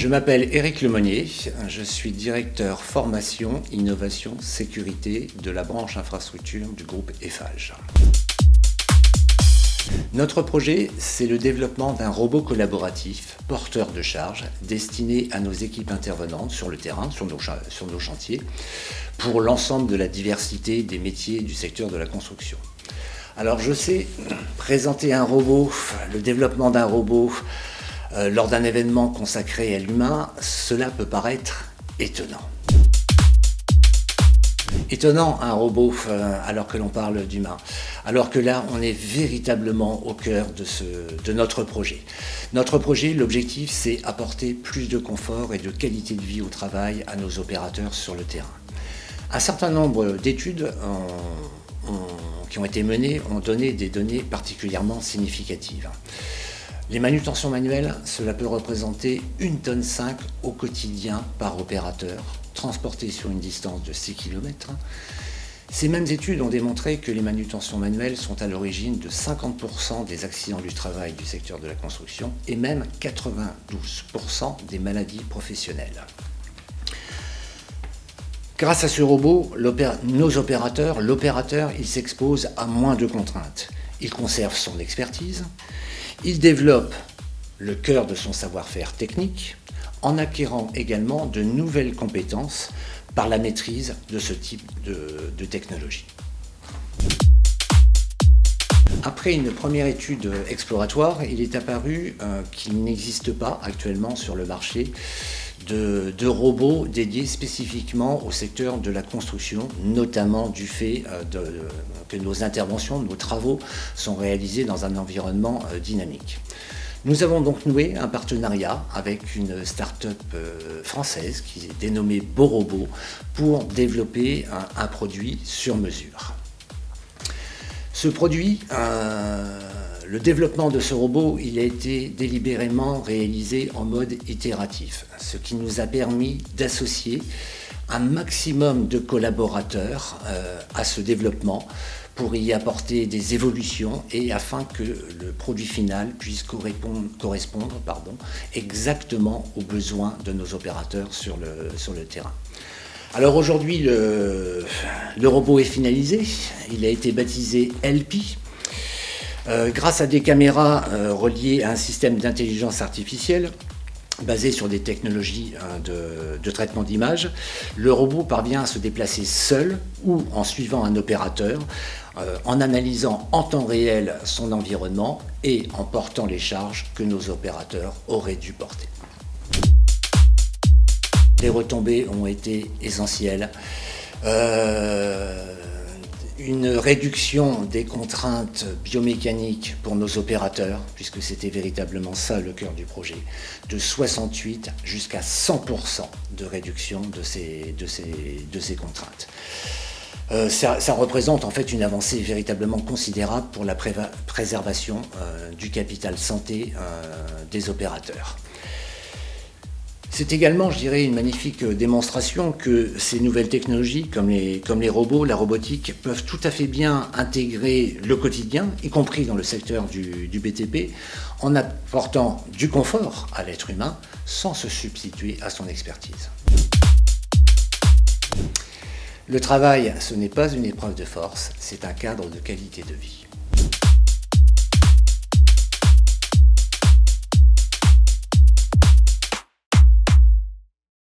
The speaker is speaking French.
Je m'appelle Éric Lemonnier, je suis directeur formation, innovation, sécurité de la branche infrastructure du groupe Eiffage. Notre projet, c'est le développement d'un robot collaboratif, porteur de charge, destiné à nos équipes intervenantes sur le terrain, sur nos chantiers, pour l'ensemble de la diversité des métiers du secteur de la construction. Alors je sais, présenter un robot, le développement d'un robot, lors d'un événement consacré à l'humain, cela peut paraître étonnant. Étonnant un robot alors que l'on parle d'humain, alors que là on est véritablement au cœur de notre projet. Notre projet, l'objectif, c'est apporter plus de confort et de qualité de vie au travail à nos opérateurs sur le terrain. Un certain nombre d'études qui ont été menées ont donné des données particulièrement significatives. Les manutentions manuelles, cela peut représenter 1,5 tonne au quotidien par opérateur, transporté sur une distance de 6 km. Ces mêmes études ont démontré que les manutentions manuelles sont à l'origine de 50% des accidents du travail du secteur de la construction et même 92% des maladies professionnelles. Grâce à ce robot, l'opérateur, il s'expose à moins de contraintes. Il conserve son expertise, il développe le cœur de son savoir-faire technique en acquérant également de nouvelles compétences par la maîtrise de ce type de technologie. Après une première étude exploratoire, il est apparu qu'il n'existe pas actuellement sur le marché de robots dédiés spécifiquement au secteur de la construction, notamment du fait que nos interventions, nos travaux sont réalisés dans un environnement dynamique. Nous avons donc noué un partenariat avec une start-up française qui est dénommée BoRobot pour développer un produit sur mesure. Ce produit, le développement de ce robot, il a été délibérément réalisé en mode itératif, ce qui nous a permis d'associer un maximum de collaborateurs à ce développement pour y apporter des évolutions et afin que le produit final puisse correspondre exactement aux besoins de nos opérateurs sur le terrain. Alors aujourd'hui, le robot est finalisé, il a été baptisé LP. Grâce à des caméras reliées à un système d'intelligence artificielle basé sur des technologies de traitement d'image, le robot parvient à se déplacer seul ou en suivant un opérateur, en analysant en temps réel son environnement et en portant les charges que nos opérateurs auraient dû porter. Les retombées ont été essentielles. Une réduction des contraintes biomécaniques pour nos opérateurs, puisque c'était véritablement ça le cœur du projet, de 68 jusqu'à 100% de réduction de ces contraintes. Ça représente en fait une avancée véritablement considérable pour la préservation du capital santé des opérateurs. C'est également, je dirais, une magnifique démonstration que ces nouvelles technologies, comme les robots, la robotique, peuvent tout à fait bien intégrer le quotidien, y compris dans le secteur du BTP, en apportant du confort à l'être humain sans se substituer à son expertise. Le travail, ce n'est pas une épreuve de force, c'est un cadre de qualité de vie.